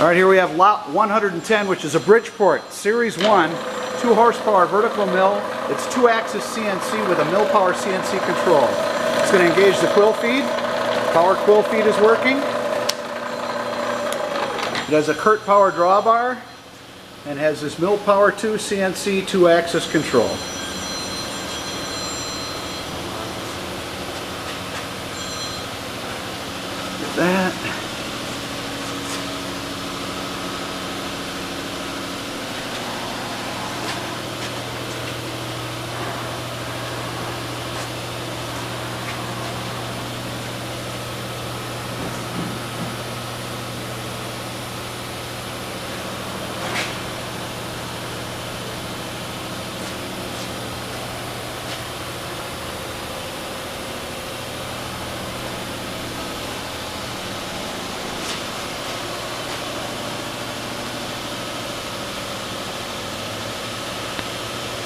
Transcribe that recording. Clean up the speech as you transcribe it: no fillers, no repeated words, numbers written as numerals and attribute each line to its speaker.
Speaker 1: All right, here we have lot 110, which is a Bridgeport Series 1, 2 horsepower vertical mill. It's 2-axis CNC with a MillPWr CNC control. It's going to engage the quill feed. Power quill feed is working. It has a Curt power drawbar and has this MillPWr 2 CNC 2-axis control.